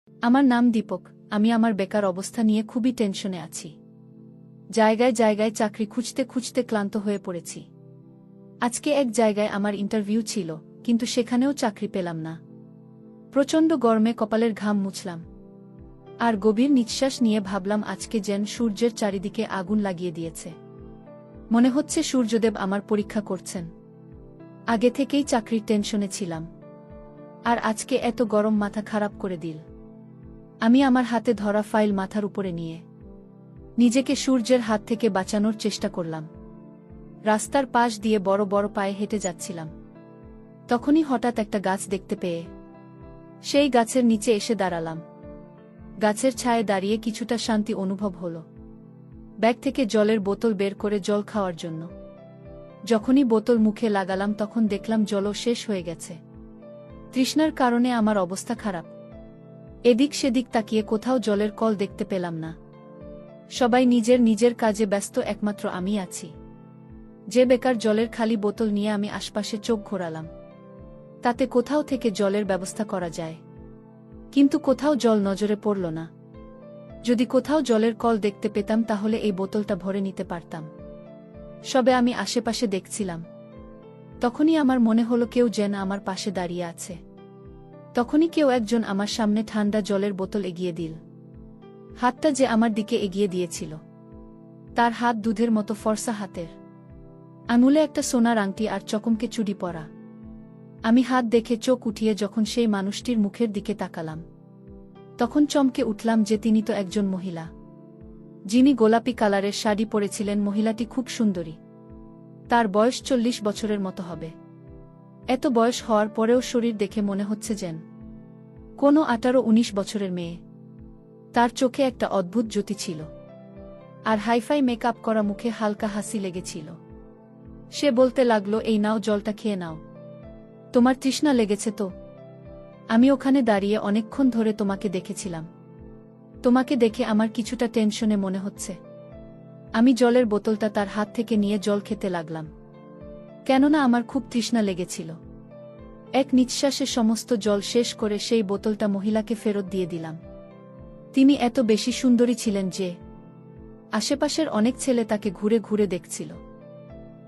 আমার নাম দীপক, আমি আমার বেকার অবস্থা নিয়ে খুবই টেনশনে আছি। জায়গায় জায়গায় চাকরি খুঁজতে খুঁজতে ক্লান্ত হয়ে পড়েছি। আজকে এক জায়গায় আমার ইন্টারভিউ ছিল, কিন্তু সেখানেও চাকরি পেলাম না। প্রচণ্ড গরমে কপালের ঘাম মুছলাম আর গভীর নিঃশ্বাস নিয়ে ভাবলাম আজকে যেন সূর্যের চারিদিকে আগুন লাগিয়ে দিয়েছে। মনে হচ্ছে সূর্যদেব আমার পরীক্ষা করছেন। আগে থেকেই চাকরির টেনশনে ছিলাম, আর আজকে এত গরম মাথা খারাপ করে দিল। আমি আমার হাতে ধরা ফাইল মাথার উপরে নিয়ে নিজেকে সূর্যের হাত থেকে বাঁচানোর চেষ্টা করলাম। রাস্তার পাশ দিয়ে বড় বড় পায়ে হেঁটে যাচ্ছিলাম। তখনই হঠাৎ একটা গাছ দেখতে পেয়ে সেই গাছের নিচে এসে দাঁড়ালাম। গাছের ছায়ে দাঁড়িয়ে কিছুটা শান্তি অনুভব হলো। ব্যাগ থেকে জলের বোতল বের করে জল খাওয়ার জন্য যখনই বোতল মুখে লাগালাম তখন দেখলাম জলও শেষ হয়ে গেছে। তৃষ্ণার কারণে আমার অবস্থা খারাপ। এদিক সেদিক তাকিয়ে কোথাও জলের কল দেখতে পেলাম না। সবাই নিজের নিজের কাজে ব্যস্ত, একমাত্র আমি আছি। যে বেকার জলের খালি বোতল নিয়ে আমি আশপাশে চোখ ঘোরালাম, তাতে কোথাও থেকে জলের ব্যবস্থা করা যায়, কিন্তু কোথাও জল নজরে পড়ল না। যদি কোথাও জলের কল দেখতে পেতাম তাহলে এই বোতলটা ভরে নিতে পারতাম। সবে আমি আশেপাশে দেখছিলাম, তখনই আমার মনে হলো কেউ যেন আমার পাশে দাঁড়িয়ে আছে। তখনই কেউ একজন আমার সামনে ঠান্ডা জলের বোতল এগিয়ে দিল। হাতটা যে আমার দিকে এগিয়ে দিয়েছিল, তার হাত দুধের মতো ফর্সা হাতের, আঙুলে একটা সোনার আংটি আর চকমকে চুড়ি পরা। আমি হাত দেখে চোখ উঠিয়ে যখন সেই মানুষটির মুখের দিকে তাকালাম, তখন চমকে উঠলাম যে তিনি তো একজন মহিলা, যিনি গোলাপি কালারের শাড়ি পরেছিলেন। মহিলাটি খুব সুন্দরী। তার বয়স 40 বছরের মতো হবে। এত বয়স হওয়ার পরেও শরীর দেখে মনে হচ্ছে যেন কোনো 18-19 বছরের মেয়ে। তার চোখে একটা অদ্ভুত জ্যোতি ছিল, আর হাইফাই মেকআপ করা মুখে হালকা হাসি লেগেছিল। সে বলতে লাগলো, এই নাও, জলটা খেয়ে নাও। তোমার তৃষ্ণা লেগেছে তো? আমি ওখানে দাঁড়িয়ে অনেকক্ষণ ধরে তোমাকে দেখেছিলাম। তোমাকে দেখে আমার কিছুটা টেনশনে মনে হচ্ছে। আমি জলের বোতলটা তার হাত থেকে নিয়ে জল খেতে লাগলাম, কেননা আমার খুব তৃষ্ণা লেগেছিল। এক নিঃশ্বাসে সমস্ত জল শেষ করে সেই বোতলটা মহিলাকে ফেরত দিয়ে দিলাম। তিনি এত বেশি সুন্দরী ছিলেন যে আশেপাশের অনেক ছেলে তাকে ঘুরে ঘুরে দেখছিল।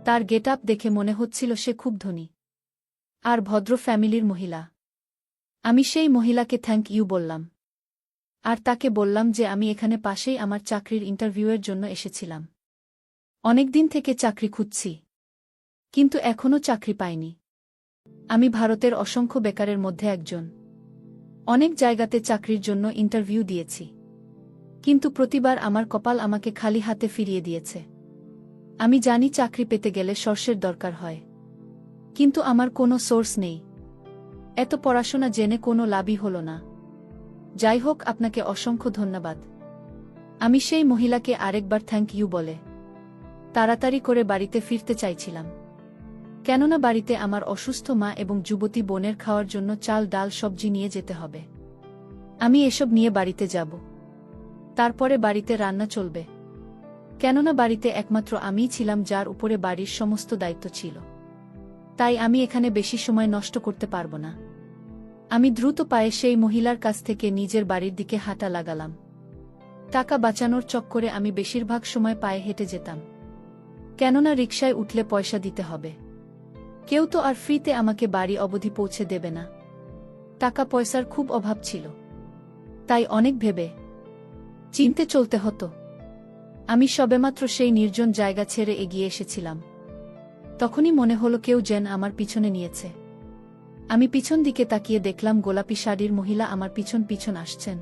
তার গেটআপ দেখে মনে হচ্ছিল সে খুব ধনী আর ভদ্র ফ্যামিলির মহিলা। আমি সেই মহিলাকে থ্যাংক ইউ বললাম, আর তাকে বললাম যে আমি এখানে পাশেই আমার চাকরির ইন্টারভিউয়ের জন্য এসেছিলাম। অনেকদিন থেকে চাকরি খুঁজছি, কিন্তু এখনও চাকরি পাইনি। আমি ভারতের অসংখ্য বেকারের মধ্যে একজন। অনেক জায়গাতে চাকরির জন্য ইন্টারভিউ দিয়েছি, কিন্তু প্রতিবার আমার কপাল আমাকে খালি হাতে ফিরিয়ে দিয়েছে। আমি জানি চাকরি পেতে গেলে সোর্সের দরকার হয়, কিন্তু আমার কোনো সোর্স নেই। এত পড়াশোনা জেনে কোনো লাভই হলো না। যাই হোক, আপনাকে অসংখ্য ধন্যবাদ। আমি সেই মহিলাকে আরেকবার থ্যাংক ইউ বলে তাড়াতাড়ি করে বাড়িতে ফিরতে চাইছিলাম, কেননা বাড়িতে আমার অসুস্থ মা এবং যুবতী বোনের খাওয়ার জন্য চাল, ডাল, সবজি নিয়ে যেতে হবে। আমি এসব নিয়ে বাড়িতে যাব, তারপরে বাড়িতে রান্না চলবে, কেননা বাড়িতে একমাত্র আমিই ছিলাম যার উপরে বাড়ির সমস্ত দায়িত্ব ছিল। তাই আমি এখানে বেশি সময় নষ্ট করতে পারব না। আমি দ্রুত পায়ে সেই মহিলার কাছ থেকে নিজের বাড়ির দিকে হাঁটা লাগালাম। টাকা বাঁচানোর চক্করে আমি বেশিরভাগ সময় পায়ে হেঁটে যেতাম, কেননা রিকশায় উঠলে পয়সা দিতে হবে। কেউ তো আর ফ্রিতে আমাকে বাড়ি অবধি পৌঁছে দেবে না। টাকা পয়সার খুব অভাব ছিল, তাই অনেক ভেবে চিন্তে চলতে হতো। আমি সবেমাত্র সেই নির্জন জায়গা ছেড়ে এগিয়ে এসেছিলাম, তখনই মনে হলো কেউ যেন আমার পিছনে নিয়েছে। আমি পিছন দিকে তাকিয়ে দেখলাম গোলাপি শাড়ির মহিলা আমার পিছন পিছন আসছেন।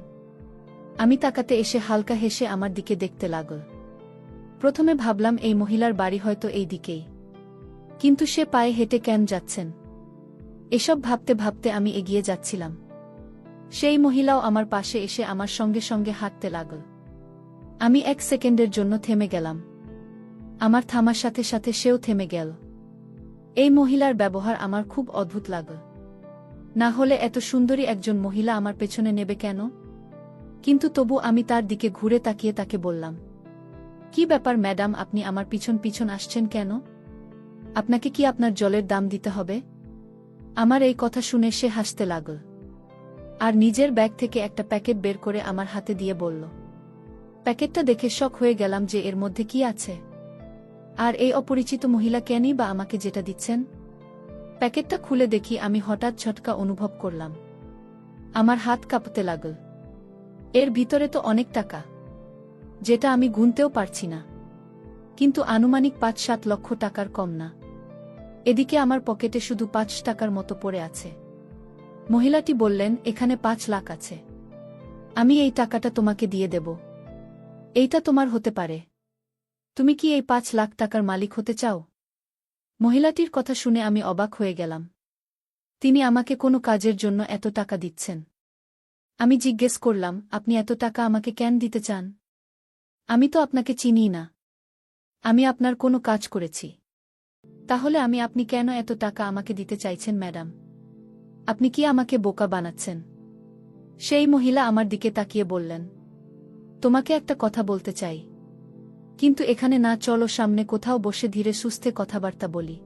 আমি তাকাতে এসে হালকা হেসে আমার দিকে দেখতে লাগল। প্রথমে ভাবলাম এই মহিলার বাড়ি হয়তো এই দিকেই, কিন্তু সে পায়ে হেঁটে কেন যাচ্ছেন? এসব ভাবতে ভাবতে আমি এগিয়ে যাচ্ছিলাম। সেই মহিলাও আমার পাশে এসে আমার সঙ্গে সঙ্গে হাঁটতে লাগল। আমি 1 সেকেন্ডের জন্য থেমে গেলাম। আমার থামার সাথে সাথে সেও থেমে গেল। এই মহিলার ব্যবহার আমার খুব অদ্ভুত লাগল। না হলে এত সুন্দরী একজন মহিলা আমার পেছনে নেবে কেন? কিন্তু তবু আমি তার দিকে ঘুরে তাকিয়ে তাকে বললাম, কি ব্যাপার ম্যাডাম, আপনি আমার পিছন পিছন আসছেন কেন? আপনাকে কি আপনার জলের দাম দিতে হবে? আমার এই কথা শুনে সে হাসতে লাগল। আর নিজের ব্যাগ থেকে একটা প্যাকেট বের করে আমার হাতে দিয়ে বলল। প্যাকেটটা দেখে শক হয়ে গেলাম যে এর মধ্যে কি আছে। আর এই অপরিচিত মহিলা কেনই বা আমাকে যেটা দিচ্ছেন? প্যাকেটটা খুলে দেখি আমি হঠাৎ ঝটকা অনুভব করলাম। আমার হাত কাঁপতে লাগল। এর ভিতরে তো অনেক টাকা, যেটা আমি গুনতেও পারছি না, কিন্তু আনুমানিক ৫-৭ লক্ষ টাকার কম না। এদিকে আমার পকেটে শুধু ৫ টাকার মতো পড়ে আছে। মহিলাটি বললেন, এখানে ৫ লাখ আছে, আমি এই টাকাটা তোমাকে দিয়ে দেব। এইটা তোমার হতে পারে। তুমি কি এই ৫ লাখ টাকার মালিক হতে চাও? মহিলাটির কথা শুনে আমি অবাক হয়ে গেলাম। তিনি আমাকে কোনো কাজের জন্য এত টাকা দিচ্ছেন। আমি জিজ্ঞেস করলাম, আপনি এত টাকা আমাকে কেন দিতে চান? আমি তো আপনাকে চিনি না। আমি আপনার কোনো কাজ করেছি? তাহলে আপনি কেন এত টাকা আমাকে দিতে চাইছেন ম্যাডাম? আপনি কি আমাকে বোকা বানাচ্ছেন? সেই মহিলা আমার দিকে তাকিয়ে বললেন, তোমাকে একটা কথা বলতে চাই, কিন্তু এখানে না, চলো সামনে কোথাও বসে ধীরে সুস্থে কথাবার্তা বলি।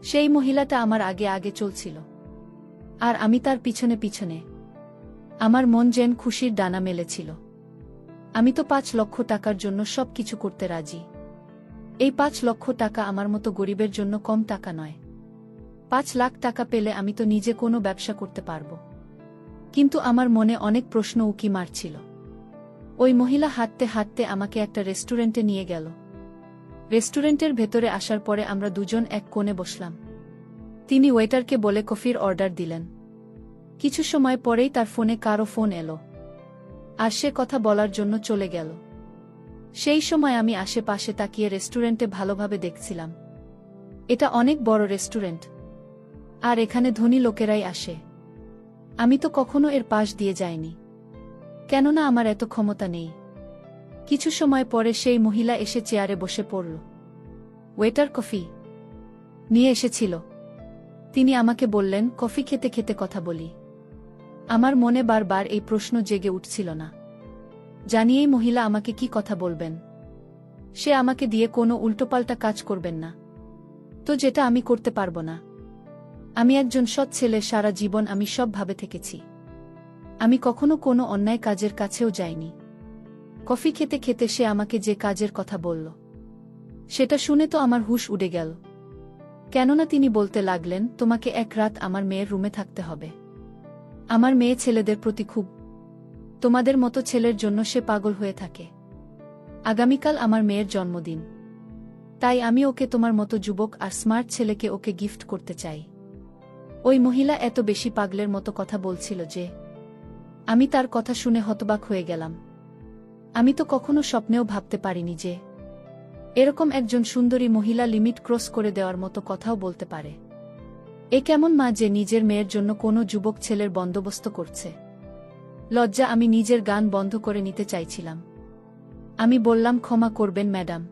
সেই মহিলাটা আমার আগে আগে চলছিল, আর আমি তার পিছনে পিছনে। আমার মন যেন খুশির ডানা মেলেছিল। আমি তো ৫ লক্ষ টাকার জন্য সব কিছু করতে রাজি। এই ৫ লক্ষ টাকা আমার মতো গরিবের জন্য কম টাকা নয়। ৫ লাখ টাকা পেলে আমি তো নিজে কোনো ব্যবসা করতে পারব। কিন্তু আমার মনে অনেক প্রশ্ন উকি মারছিল। ওই মহিলা হাঁটতে হাঁটতে আমাকে একটা রেস্টুরেন্টে নিয়ে গেল। রেস্টুরেন্টের ভেতরে আসার পরে আমরা দুজন এক কোণে বসলাম। তিনি ওয়েটারকে বলে কফির অর্ডার দিলেন। কিছু সময় পরেই তার ফোনে কারো ফোন এলো, আর সে কথা বলার জন্য চলে গেল। সেই সময় আমি আশেপাশে তাকিয়ে রেস্টুরেন্টে ভালোভাবে দেখছিলাম। এটা অনেক বড় রেস্টুরেন্ট, আর এখানে ধনী লোকেরাই আসে। আমি তো কখনো এর পাশ দিয়ে যাইনি, কেননা আমার এত ক্ষমতা নেই। কিছু সময় পরে সেই মহিলা এসে চেয়ারে বসে পড়ল। ওয়েটার কফি নিয়ে এসেছিল। তিনি আমাকে বললেন, কফি খেতে খেতে কথা বলি। আমার মনে বারবার এই প্রশ্ন জেগে উঠছিল না, জানিয়েই মহিলা আমাকে কি কথা বলবেন। সে আমাকে দিয়ে কোনো উল্টোপাল্টা কাজ করবেন না তো, যেটা আমি করতে পারবো না। আমি একজন সৎ ছেলে, সারা জীবন আমি সব ভাবে থেকেছি। আমি কখনো কোনো অন্যায় কাজের কাছেও যাইনি। কফি খেতে খেতে সে আমাকে যে কাজের কথা বলল, সেটা শুনে তো আমার হুঁশ উড়ে গেল। কেননা তিনি বলতে লাগলেন, তোমাকে এক রাত আমার মেয়ের রুমে থাকতে হবে। আমার মেয়ে ছেলেদের প্রতি খুব, তোমাদের মতো ছেলের জন্য সে পাগল হয়ে থাকে। আগামীকাল আমার মেয়ের জন্মদিন, তাই আমি ওকে তোমার মতো যুবক আর স্মার্ট ছেলেকে ওকে গিফট করতে চাই। ওই মহিলা এত বেশি পাগলের মতো কথা বলছিল যে আমি তার কথা শুনে হতবাক হয়ে গেলাম। আমি তো কখনো স্বপ্নেও ভাবতে পারিনি যে এরকম একজন সুন্দরী মহিলা লিমিট ক্রস করে দেওয়ার মতো কথাও বলতে পারে। এ কেমন মা যে নিজের মেয়ের জন্য কোনো যুবক ছেলের বন্দোবস্ত করছে। লজ্জা, আমি নিজের গান বন্ধ করে নিতে চাইছিলাম। আমি বললাম, ক্ষমা করবেন ম্যাডাম,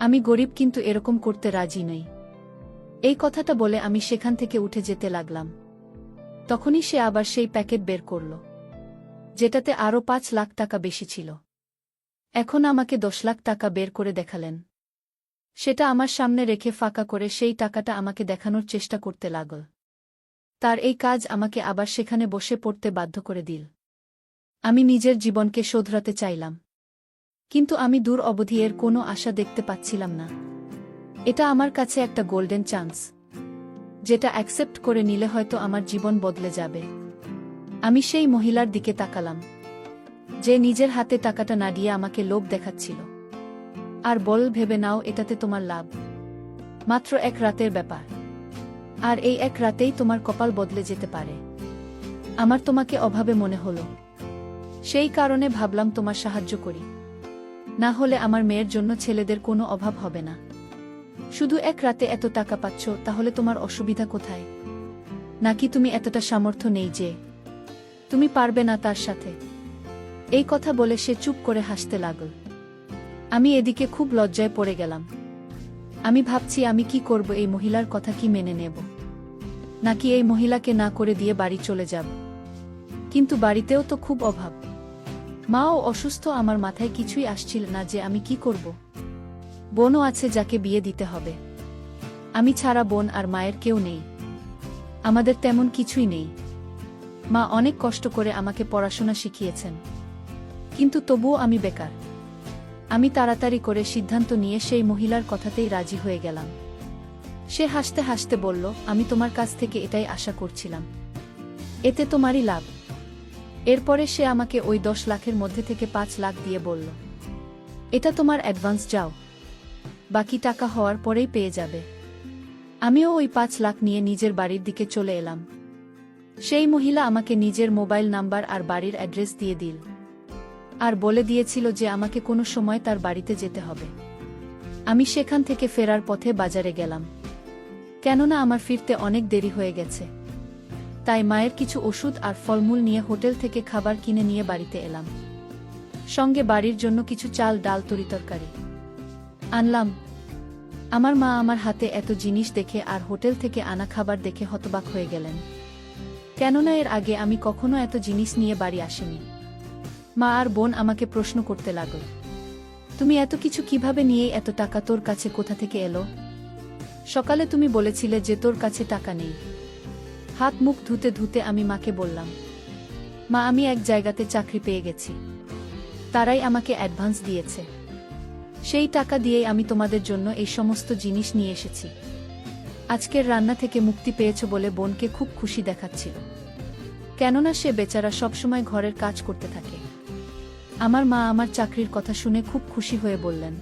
আমি গরিব, কিন্তু এরকম করতে রাজি নই। এই কথাটা বলে আমি সেখান থেকে উঠে যেতে লাগলাম। তখনই সে আবার সেই প্যাকেট বের করল, যেটাতে আরও ৫ লাখ টাকা বেশি ছিল। এখন আমাকে ১০ লাখ টাকা বের করে দেখালেন। সেটা আমার সামনে রেখে ফাঁকা করে সেই টাকাটা আমাকে দেখানোর চেষ্টা করতে লাগল। তার এই কাজ আমাকে আবার সেখানে বসে পড়তে বাধ্য করে দিল। আমি নিজের জীবনকে শোধরাতে চাইলাম, কিন্তু আমি দূর অবধি এর কোনো আশা দেখতে পাচ্ছিলাম না। এটা আমার কাছে একটা গোল্ডেন চান্স, যেটা অ্যাকসেপ্ট করে নিলে হয়তো আমার জীবন বদলে যাবে। আমি সেই মহিলার দিকে তাকালাম, যে নিজের হাতে টাকাটা না দিয়ে আমাকে লোভ দেখাচ্ছিল, আর বল, ভেবে নাও এটাতে তোমার লাভ। মাত্র এক রাতের ব্যাপার, আর এই এক রাতেই তোমার কপাল বদলে যেতে পারে। আমার তোমাকে অভাবে মনে হলো, সেই কারণে ভাবলাম তোমার সাহায্য করি। না হলে আমার মেয়ের জন্য ছেলেদের কোনো অভাব হবে না। শুধু এক রাতে এত টাকা পাচ্ছ, তাহলে তোমার অসুবিধা কোথায়? নাকি তুমি এতটা সামর্থ্য নেই যে তুমি পারবে না তার সাথে? এই কথা বলে সে চুপ করে হাসতে লাগল। আমি এদিকে খুব লজ্জায় পড়ে গেলাম। আমি ভাবছি আমি কি করব, এই মহিলার কথা কি মেনে নেব, নাকি এই মহিলাকে না করে দিয়ে বাড়ি চলে যাব। কিন্তু বাড়িতেও তো খুব অভাব, মাও অসুস্থ, আমার মাথায় কিছুই আসছিল না যে আমি কি করব। বোনও আছে যাকে বিয়ে দিতে হবে। আমি ছাড়া বোন আর মায়ের কেউ নেই, আমাদের তেমন কিছুই নেই। মা অনেক কষ্ট করে আমাকে পড়াশোনা শিখিয়েছেন, কিন্তু তবুও আমি বেকার। আমি তাড়াতাড়ি করে সিদ্ধান্ত নিয়ে সেই মহিলার কথাতেই রাজি হয়ে গেলাম। সে হাসতে হাসতে বলল, আমি তোমার কাছ থেকে এটাই আশা করছিলাম, এতে তোমারই লাভ। এরপরে সে আমাকে ওই 10 লাখের মধ্যে থেকে 5 লাখ দিয়ে বলল, এটা তোমার অ্যাডভান্স, যাও, বাকি টাকা হওয়ার পরেই পেয়ে যাবে। আমিও ওই 5 লাখ নিয়ে নিজের বাড়ির দিকে চলে এলাম। সেই মহিলা আমাকে নিজের মোবাইল নাম্বার আর বাড়ির অ্যাড্রেস দিয়ে দিল, আর বলে দিয়েছিল যে আমাকে কোনো সময় তার বাড়িতে যেতে হবে। আমি সেখান থেকে ফেরার পথে বাজারে গেলাম, কেননা আমার ফিরতে অনেক দেরি হয়ে গেছে। তাই মায়ের কিছু ওষুধ আর ফলমূল নিয়ে হোটেল থেকে খাবার কিনে নিয়ে বাড়িতে এলাম। সঙ্গে বাড়ির জন্য কিছু চাল, ডাল, তরিতরকারি আনলাম। আমার মা আমার হাতে এত জিনিস দেখে আর হোটেল থেকে আনা খাবার দেখে হতবাক হয়ে গেলেন, কেননা এর আগে আমি কখনো এত জিনিস নিয়ে বাড়ি আসিনি। মা আর বোন আমাকে প্রশ্ন করতে লাগল, তুমি এত কিছু কিভাবে নিয়ে, এত টাকা তোর কাছে কোথা থেকে এলো? সকালে তুমি বলেছিলে যে তোর কাছে টাকা নেই। হাত মুখ ধুতে ধুতে আমি মাকে বললাম, মা, আমি এক জায়গাতে চাকরি পেয়ে গেছি, তারাই আমাকে অ্যাডভান্স দিয়েছে। সেই টাকা দিয়েই আমি তোমাদের জন্য এই সমস্ত জিনিস নিয়ে এসেছি। আজকের রান্না থেকে মুক্তি পেয়েছ বলে বোনকে খুব খুশি দেখাচ্ছিল, কেননা সে বেচারা সবসময় ঘরের কাজ করতে থাকে। আমার মা আমার চাকরির কথা শুনে খুব খুশি হয়ে বললেন,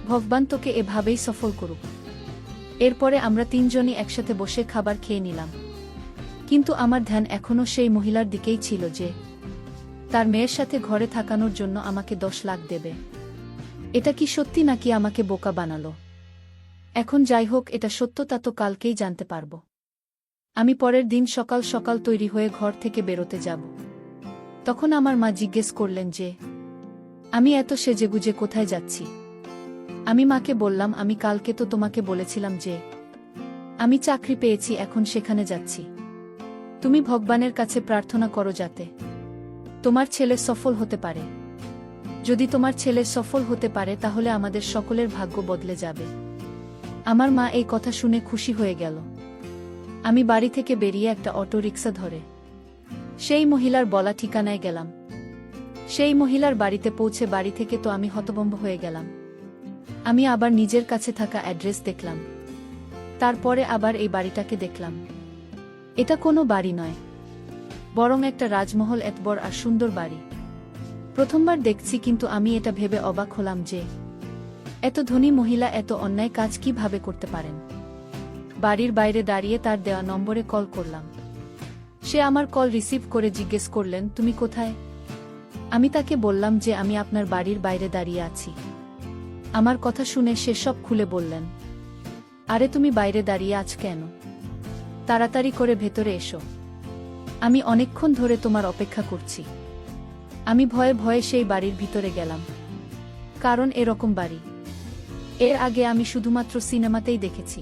ভগবান তোকে এভাবেই সফল করুক। এরপরে আমরা 3 জনই একসাথে বসে খাবার খেয়ে নিলাম। কিন্তু আমার ধ্যান এখনো সেই মহিলার দিকেই ছিল যে তার মেয়ের সাথে ঘরে থাকানোর জন্য আমাকে 10 লাখ দেবে। এটা কি সত্যি নাকি আমাকে বোকা বানালো? এখন যাই হোক, এটা সত্যতা তো কালকেই জানতে পারব। আমি পরের দিন সকাল সকাল তৈরি হয়ে ঘর থেকে বেরোতে যাব। তখন আমার মা জিজ্ঞেস করলেন যে আমি এত সেজেগুজে কোথায় যাচ্ছি। আমি মাকে বললাম, আমি কালকে তো তোমাকে বলেছিলাম যে আমি চাকরি পেয়েছি, এখন সেখানে যাচ্ছি। তুমি ভগবানের কাছে প্রার্থনা করো যাতে তোমার ছেলে সফল হতে পারে। যদি তোমার ছেলে সফল হতে পারে তাহলে আমাদের সকলের ভাগ্য বদলে যাবে। আমার মা এই কথা শুনে খুশি হয়ে গেল। আমি বাড়ি থেকে বেরিয়ে একটা অটো রিক্সা ধরে সেই মহিলার বলা ঠিকানায় গেলাম। সেই মহিলার বাড়িতে পৌঁছে বাড়ি থেকে তো আমি হতভম্ব হয়ে গেলাম। আমি আবার নিজের কাছে থাকা অ্যাড্রেস দেখলাম, তারপরে আবার এই বাড়িটাকে দেখলাম। এটা কোনো বাড়ি নয়, বরং একটা রাজমহল, এত বড় আর সুন্দর বাড়ি। প্রথমবার দেখছি, কিন্তু আমি এটা ভেবে অবাক হলাম যে এত ধনী মহিলা এত অন্যায় কাজ কিভাবে করতে পারেন। বাড়ির বাইরে দাঁড়িয়ে তার দেওয়া নম্বরে কল করলাম। সে আমার কল রিসিভ করে জিজ্ঞেস করলেন, তুমি কোথায়? আমি তাকে বললাম যে আমি আপনার বাড়ির বাইরে দাঁড়িয়ে আছি। আমার কথা শুনে সে সব খুলে বললেন, আরে তুমি বাইরে দাঁড়িয়ে আছ কেন? তাড়াতাড়ি করে ভেতরে এসো, আমি অনেকক্ষণ ধরে তোমার অপেক্ষা করছি। আমি ভয়ে ভয়ে সেই বাড়ির ভিতরে গেলাম, কারণ এরকম বাড়ি এর আগে আমি শুধুমাত্র সিনেমাতেই দেখেছি।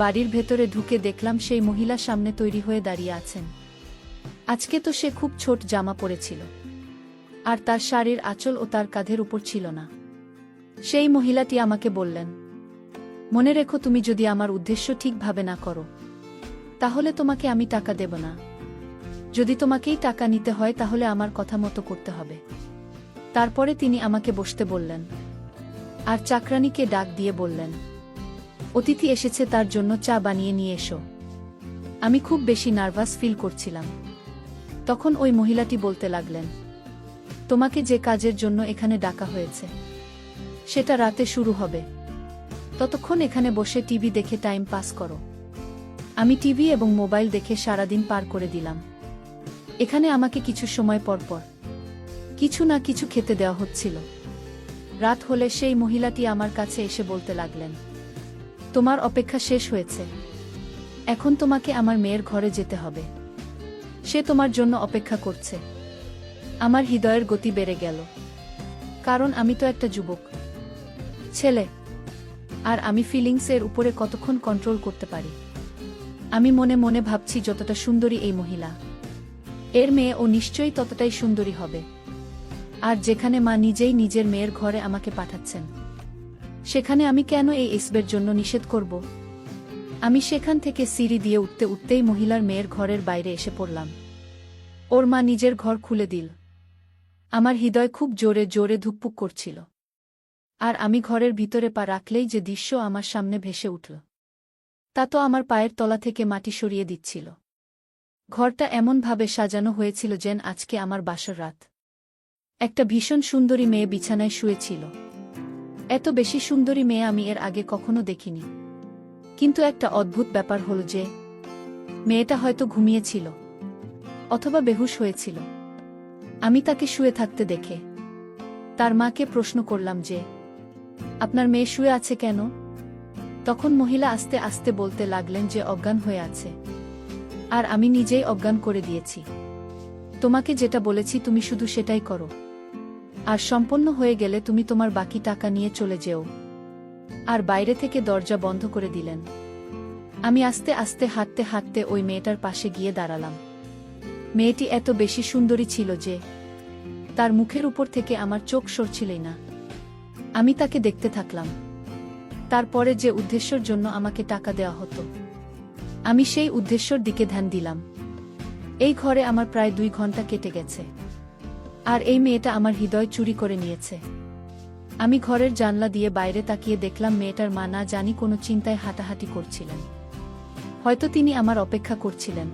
বাড়ির ভেতরে ঢুকে দেখলাম সেই মহিলা সামনে তৈরি হয়ে দাঁড়িয়ে আছেন। আজকে তো সে খুব ছোট জামা পরেছিল, আর তার শাড়ির আঁচল ও তার কাঁধের উপর ছিল না। সেই মহিলাটি আমাকে বললেন, মনে রেখো, তুমি যদি আমার উদ্দেশ্য ঠিকভাবে না করো তাহলে তোমাকে আমি টাকা দেব না। যদি তোমাকেই টাকা নিতে হয় তাহলে আমার কথা মতো করতে হবে। তারপরে তিনি আমাকে বসতে বললেন, আর চাকরানীকে ডাক দিয়ে বললেন, অতিথি এসেছে, তার জন্য চা বানিয়ে নিয়ে এসো। আমি খুব বেশি নার্ভাস ফিল করছিলাম। তখন ওই মহিলাটি বলতে লাগলেন, তোমাকে যে কাজের জন্য এখানে ডাকা হয়েছে সেটা রাতে শুরু হবে, ততক্ষণ এখানে বসে টিভি দেখে টাইম পাস করো। আমি টিভি এবং মোবাইল দেখে সারাদিন পার করে দিলাম। এখানে আমাকে কিছু সময় পর পর কিছু না কিছু খেতে দেওয়া হচ্ছিল। রাত হলে সেই মহিলাটি আমার কাছে এসে বলতে লাগলেন, তোমার অপেক্ষা শেষ হয়েছে, এখন তোমাকে আমার মেয়ের ঘরে যেতে হবে, সে তোমার জন্য অপেক্ষা করছে। আমার হৃদয়ের গতি বেড়ে গেল, কারণ আমি তো একটা যুবক ছেলে, আর আমি ফিলিংসের উপরে কতক্ষণ কন্ট্রোল করতে পারি। আমি মনে মনে ভাবছি, যতটা সুন্দরী এই মহিলা, এর মেয়ে ও নিশ্চয়ই ততটাই সুন্দরী হবে। আর যেখানে মা নিজেই নিজের মেয়ের ঘরে আমাকে পাঠাচ্ছেন, সেখানে আমি কেন এই এসবের জন্য নিষেধ করব? আমি সেখান থেকে সিঁড়ি দিয়ে উঠতে উঠতেই মহিলার মেয়ের ঘরের বাইরে এসে পড়লাম। ওর মা নিজের ঘর খুলে দিল। আমার হৃদয় খুব জোরে জোরে ধুকপুক করছিল। আর আমি ঘরের ভিতরে পা রাখলেই যে দৃশ্য আমার সামনে ভেসে উঠল, তা তো আমার পায়ের তলা থেকে মাটি সরিয়ে দিচ্ছিল। ঘরটা এমনভাবে সাজানো হয়েছিল যেন আজকে আমার বাসর রাত। একটা ভীষণ সুন্দরী মেয়ে বিছানায় শুয়েছিল। এত বেশি সুন্দরী মেয়ে আমি এর আগে কখনো দেখিনি। কিন্তু একটা অদ্ভুত ব্যাপার হল যে মেয়েটা হয়তো ঘুমিয়েছিল অথবা বেহুশ হয়েছিল। আমি তাকে শুয়ে থাকতে দেখে তার মাকে প্রশ্ন করলাম যে, আপনার মেয়ে শুয়ে আছে কেন? তখন মহিলা আস্তে আস্তে বলতে লাগলেন যে অজ্ঞান হয়ে আছে। আর আমি নিজেই অজ্ঞান করে দিয়েছি। তোমাকে যেটা বলেছি তুমি শুধু সেটাই করো। আর সম্পন্ন হয়ে গেলে তুমি তোমার বাকি টাকা নিয়ে চলে যেও। আর বাইরে থেকে দরজা বন্ধ করে দিলেন। আমি আস্তে আস্তে হাঁটতে হাঁটতে ওই মেয়েটার পাশে গিয়ে দাঁড়ালাম। মেয়েটি এত বেশি সুন্দরী ছিল যে তার মুখের উপর থেকে আমার চোখ সরছিলই না। আমি তাকে দেখতে থাকলাম। তারপরে যে উদ্দেশ্যের জন্য আমাকে টাকা দেওয়া হতো, আমি সেই উদ্দেশ্যের দিকে ধ্যান দিলাম। এই ঘরে আমার প্রায় 2 ঘন্টা কেটে গেছে। আর এই মেয়েটা আমার হৃদয় চুরি করে নিয়েছে। আমি ঘরের জানলা দিয়ে বাইরে তাকিয়ে দেখলাম মেয়েটার মা না জানি কোনো চিন্তায় হাঁটাহাঁটি করছিলেন। হয়তো তিনি আমার অপেক্ষা করছিলেন।